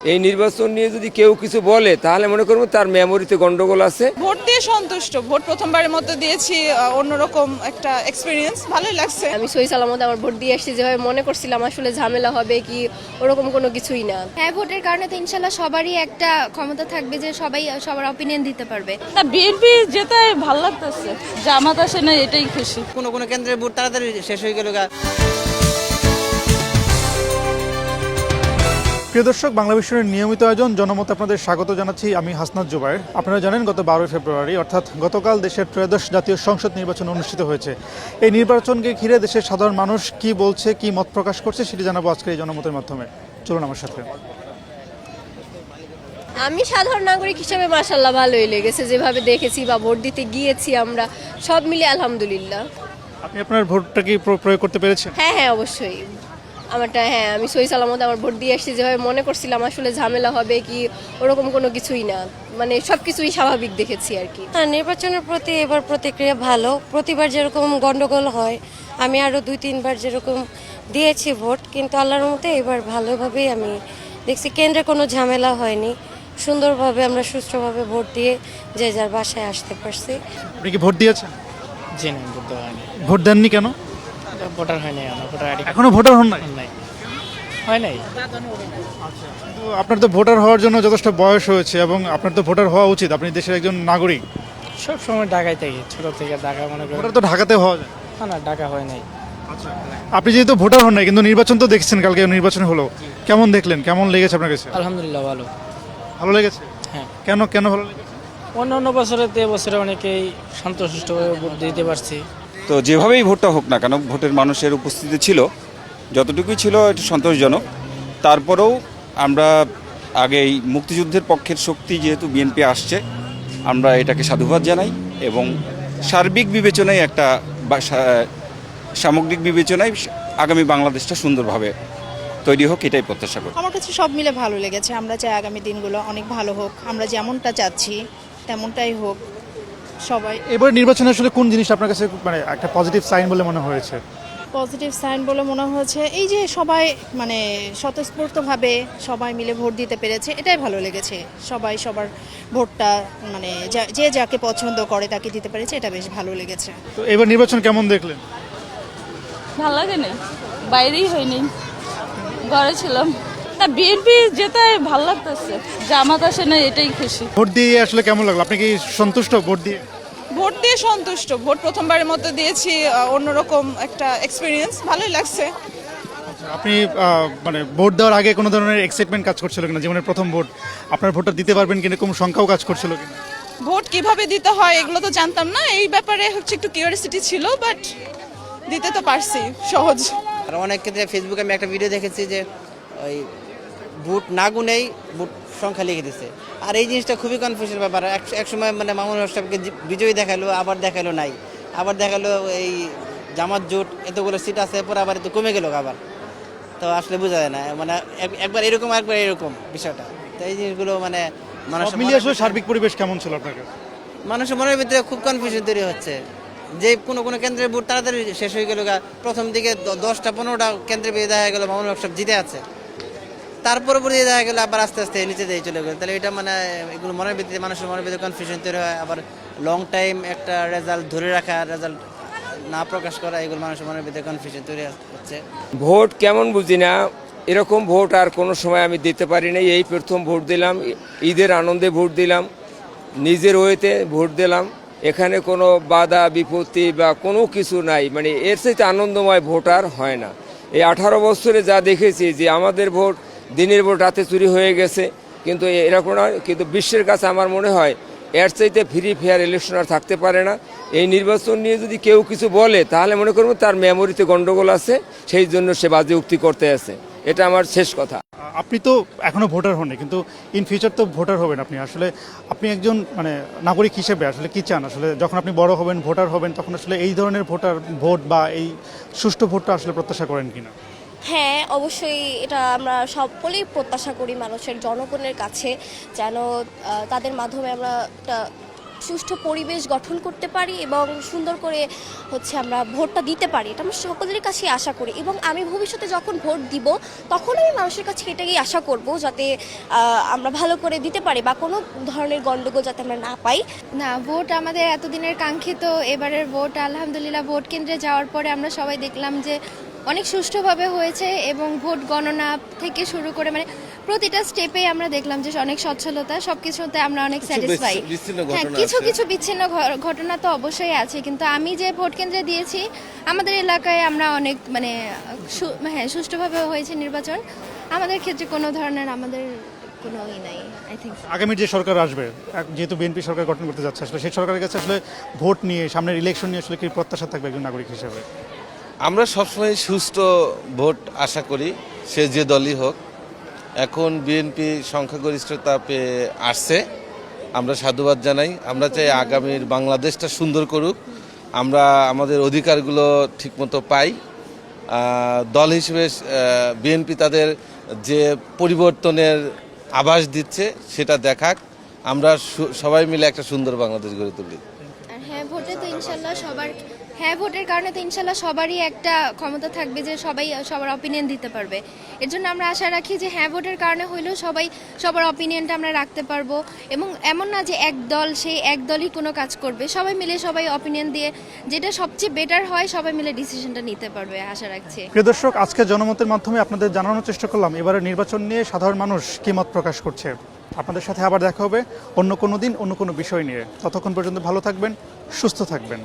এই নির্বাচন নিয়ে যদি কেউ কিছু বলে তাহলে মনে করবো তার মেমোরিতে গন্ডগোল আছে। ভোট দিয়ে সন্তুষ্ট। ভোট প্রথমবারের মতো দিয়েছি, অন্যরকম একটা এক্সপিরিয়েন্স, ভালোই লাগছে। আমি সহি সালামত আমার ভোট দিয়ে আসছি, যেভাবে মনে করছিলাম আসলে ঝামেলা হবে কি ওরকম কোনো কিছুই না। হ্যাঁ, ভোটের কারণে তো ইনশাল্লাহ সবারই একটা ক্ষমতা থাকবে যে সবাই সবার অপিনিয়ন দিতে পারবে। না, বিএনপি যেটাই ভালো লাগতেছে, জামাত আসে না এটাই খুশি। কোনো কেন্দ্রের ভোট তাড়াতাড়ি শেষ হয়ে গেল। প্রিয় দর্শক, বাংলা বিষয়ের নিয়মিত আয়োজন জনমত আপনাদের স্বাগত জানাচ্ছি। আমি হাসনাত জুবায়ের। আপনারা জানেন গত 12 ফেব্রুয়ারি অর্থাৎ গতকাল দেশের ত্রয়োদশ জাতীয় সংসদ নির্বাচন অনুষ্ঠিত হয়েছে। এই নির্বাচনকে ঘিরে দেশের সাধারণ মানুষ কি বলছে, কি মত প্রকাশ করছে সেটি জানাবো আজকের এই জনমতের মাধ্যমে। চলুন আমার সাথে। আমি সাধারণ নাগরিক হিসেবে মাশাআল্লাহ ভালোই লেগেছে, যেভাবে দেখেছি বা ভোট দিতে গিয়েছি আমরা সব মিলে আলহামদুলিল্লাহ। আপনি আপনার ভোটটা কি প্রয়োগ করতে পেরেছেন? হ্যাঁ অবশ্যই আমারটা, হ্যাঁ আমি সহি সালামত আমার ভোট দিয়ে আসছি, যেভাবে মনে করছিলাম আসলে ঝামেলা হবে কি ওরকম কোনো কিছুই না, মানে সব কিছুই স্বাভাবিক দেখেছি আর কি। হ্যাঁ, নির্বাচনের প্রতি এবার প্রতিক্রিয়া ভালো। প্রতিবার যেরকম গন্ডগোল হয়, আমি আরও 2-3বার যেরকম দিয়েছি ভোট, কিন্তু আল্লাহর মতে এবার ভালোভাবেই আমি দেখছি কেন্দ্রে কোনো ঝামেলা হয়নি। সুন্দরভাবে আমরা সুষ্ঠুভাবে ভোট দিয়ে যে যার বাসায় আসতে পারছি। আপনি কি ভোট দিয়েছেন? জি না, ভোট দেওয়া হয়নি। ভোট দেননি কেন? ভোটার হয়নি, ভোটার আইডি এখনো ভোটার হন নাই? নাই, হয় নাই। কিন্তু আপনার তো ভোটার হওয়ার জন্য যথেষ্ট বয়স হয়েছে এবং আপনার তো ভোটার হওয়া উচিত। আপনি দেশের একজন নাগরিক। সব সময় ঢাকায় থাকি, ছোট থেকে ঢাকা মনে করি। ভোটার তো ঢাকাতে হওয়া যায়। না, ঢাকা হয় নাই। আপনি যেহেতু ভোটার হন নাই, কিন্তু নির্বাচন তো দেখছেন, কালকে নির্বাচন হলো, কেমন দেখলেন, কেমন লেগেছে আপনার কাছে? আলহামদুলিল্লাহ ভালো। ভালো লেগেছে? হ্যাঁ। কেন কেন ভালো লেগেছে? অন্য বছরে এবছরে অনেকেই শান্তশিষ্টভাবে ভোট দিতে পারছি। তো যেভাবেই ভোটটা হোক না কেন, ভোটের মানুষের উপস্থিতি ছিল, যতটুকুই ছিল একটু সন্তোষজনক। তারপরেও আমরা আগে এই মুক্তিযুদ্ধের পক্ষের শক্তি যেহেতু বিএনপি আসছে, আমরা এটাকে সাধুবাদ জানাই এবং সার্বিক বিবেচনায় একটা সামগ্রিক বিবেচনায় আগামী বাংলাদেশটা সুন্দরভাবে তৈরি হোক, এটাই প্রত্যাশা করি। আমার কাছে সব মিলে ভালো লেগেছে। আমরা চাই আগামী দিনগুলো অনেক ভালো হোক, আমরা যেমনটা চাচ্ছি তেমনটাই হোক সবাই। এবার নির্বাচনে আসলে কোন জিনিস আপনার কাছে মানে একটা পজিটিভ সাইন বলে মনে হয়েছে? পজিটিভ সাইন বলে মনে হয়েছে এই যে সবাই মানে স্বতঃস্ফূর্তভাবে সবাই মিলে ভোট দিতে পেরেছে, এটাই ভালো লেগেছে। সবাই সবার ভোটটা মানে যে যাকে পছন্দ করে তাকে দিতে পেরেছে, এটা বেশ ভালো লেগেছে। তো এবার নির্বাচন কেমন দেখলেন? ভালো লাগে নাই, বাইরেই হয়নি, ঘরে ছিলাম। না, বিএনপি যেটাই ভালো লাগতেছে, জামাত আসে না এটাই খুশি। ভোট দিয়ে আসলে কেমন লাগলো? আপনি কি সন্তুষ্ট ভোট দিয়ে? ভোট দিয়ে সন্তুষ্ট। ভোট প্রথমবারের মতো দিয়েছি, অন্যরকম একটা এক্সপিরিয়েন্স, ভালোই লাগছে। আপনি মানে ভোট দেওয়ার আগে কোনো ধরনের এক্সাইটমেন্ট কাজ করছিল কিনা? জীবনের প্রথম ভোট, আপনার ভোটটা দিতে পারবেন কিনা কোনো শঙ্কাও কাজ করছিল কিনা? ভোট কিভাবে দিতে হয় এগুলো তো জানতাম না, এই ব্যাপারে হচ্ছে একটু কিউরিয়াসিটি ছিল, বাট দিতে তো পারছি সহজ। আর অনেক ক্ষেত্রে ফেসবুকে আমি একটা ভিডিও দেখেছি যে ওই ভোট না গুনেই ভোট সংখ্যা লিখে দিচ্ছে। আর এই জিনিসটা খুবই কনফিউশন ব্যাপার। এক সময় মানে মামুন সাহেবকে বিজয়ী দেখালো, আবার দেখালো নাই, আবার দেখালো এই জামাত জোট এতগুলো সিট আছে, পরে আবার একটু কমে গেল আবার। তো আসলে বোঝা যায় না, মানে একবার এরকম একবার এরকম বিষয়টা। তো এই জিনিসগুলো মানে সব মিলিয়ে আসলে সার্বিক পরিবেশ কেমন ছিল আপনার কাছে? মানুষের মনের ভিতরে খুব কনফিউশন তৈরি হচ্ছে যে কোনো কেন্দ্রের ভোট তাড়াতাড়ি শেষ হয়ে গেল। প্রথম দিকে 10টা-15টা কেন্দ্রে পেয়ে দেখা গেলো মামুন সব জিতে আছে, তারপর দিয়ে দেখা গেলো আবার আস্তে আস্তে নিচে দিয়ে চলে গেল। তাহলে এটা মানে এগুলো মনের ভিতরে, মানুষের মনের ভিতরে কনফিউশন তৈরি হয়। আবার লং টাইম একটা রেজাল্ট ধরে রাখা, রেজাল্ট না প্রকাশ করা, এগুলো মানুষের মনের ভিতরে কনফিউশন তৈরি হচ্ছে। ভোট কেমন বুঝি না, এরকম ভোট আর কোনো সময় আমি দিতে পারি নাই। এই প্রথম ভোট দিলাম, ঈদের আনন্দে ভোট দিলাম, নিজের ওয়েতে ভোট দিলাম। এখানে কোনো বাধা বিপত্তি বা কোনো কিছু নাই, মানে এর সাথে আনন্দময় ভোট আর হয় না। এই 18 বছরে যা দেখেছি যে আমাদের ভোট দিনের ভোট রাতে চুরি হয়ে গেছে, কিন্তু এরকম না। কিন্তু বিশ্বের কাছে আমার মনে হয় এর চাইতে ফ্রি ফেয়ার ইলেকশন আর থাকতে পারে না। এই নির্বাচন নিয়ে যদি কেউ কিছু বলে তাহলে মনে করবো তার মেমোরিতে গন্ডগোল আছে, সেই জন্য সে বাজে উক্তি করতে আছে। এটা আমার শেষ কথা। আপনি তো এখনো ভোটার হননি, কিন্তু ইন ফিউচার তো ভোটার হবেন। আপনি একজন মানে নাগরিক হিসেবে আসলে কি চান? আসলে যখন আপনি বড় হবেন, ভোটার হবেন, তখন আসলে এই ধরনের ভোট বা এই সুষ্ঠু ভোটটা আসলে প্রত্যাশা করেন কিনা? হ্যাঁ অবশ্যই, এটা আমরা সকলেই প্রত্যাশা করি মানুষের, জনগণের কাছে, যেন তাদের মাধ্যমে আমরা একটা সুষ্ঠু পরিবেশ গঠন করতে পারি এবং সুন্দর করে হচ্ছে আমরা ভোটটা দিতে পারি, এটা আমরা সকলের কাছে আশা করি। এবং আমি ভবিষ্যতে যখন ভোট দিব তখন আমি মানুষের কাছে এটাই আশা করব যাতে আমরা ভালো করে দিতে পারি বা কোনো ধরনের গণ্ডগোল যাতে আমরা না পাই। না, ভোট আমাদের এতদিনের কাঙ্ক্ষিত এবারের ভোট, আলহামদুলিল্লাহ ভোট কেন্দ্রে যাওয়ার পরে আমরা সবাই দেখলাম যে অনেক সুষ্ঠুভাবে হয়েছে এবং ভোট গণনা থেকে শুরু করে মানে প্রতিটা স্টেপে আমরা দেখলাম যে অনেক সচ্ছলতা, সবকিছুতে আমরা অনেক স্যাটিসফাই। হ্যাঁ, কিছু বিচ্ছিন্ন ঘটনা তো অবশ্যই আছে, কিন্তু আমি যে ভোট কেন্দ্রে দিয়েছি আমাদের এলাকায় আমরা অনেক মানে সুষ্ঠুভাবে হয়েছে নির্বাচন। আমাদের ক্ষেত্রে কোনো ধরনের আমাদের কোনো নাই আই থিঙ্ক। আগামী যে সরকার আসবে, যেহেতু বিএনপি সরকার গঠন করতে যাচ্ছে, আসলে সেই সরকারের কাছে আসলে ভোট নিয়ে সামনের ইলেকশন নিয়ে আসলে কি প্রত্যাশা থাকবে একজন নাগরিক হিসেবে? আমরা সবসময় সুষ্ঠু ভোট আশা করি, সে যে দলই হোক। এখন বিএনপি সংখ্যাগরিষ্ঠতা পেয়ে আসছে, আমরা সাধুবাদ জানাই। আমরা চাই আগামীর বাংলাদেশটা সুন্দর করুক, আমরা আমাদের অধিকারগুলো ঠিকমতো পাই। দল হিসেবে বিএনপি তাদের যে পরিবর্তনের আভাস দিচ্ছে সেটা দেখাক, আমরা সবাই মিলে একটা সুন্দর বাংলাদেশ গড়ে তুলি। আর হ্যাঁ, ভোটের কারণে তো ইনশাল্লাহ সবারই একটা ক্ষমতা থাকবে যে সবাই সবার অপিনিয়ন দিতে পারবে। এর জন্য আমরা আশা রাখি যে হ্যাঁ, ভোটের কারণে হইলেও সবাই সবার অপিনিয়নটা আমরা রাখতে পারবো এবং এমন না যে এক দল সেই এক দলই কোনো কাজ করবে, সবাই মিলে সবাই অপিনিয়ন দিয়ে যেটা সবচেয়ে বেটার হয় সবাই মিলে ডিসিশনটা নিতে পারবে আশা রাখছি। প্রিয় দর্শক, আজকে জনমতের মাধ্যমে আপনাদের জানানোর চেষ্টা করলাম এবারে নির্বাচন নিয়ে সাধারণ মানুষ কি মত প্রকাশ করছে। আপনাদের সাথে আবার দেখা হবে অন্য কোনো দিন অন্য কোনো বিষয় নিয়ে। ততক্ষণ পর্যন্ত ভালো থাকবেন, সুস্থ থাকবেন।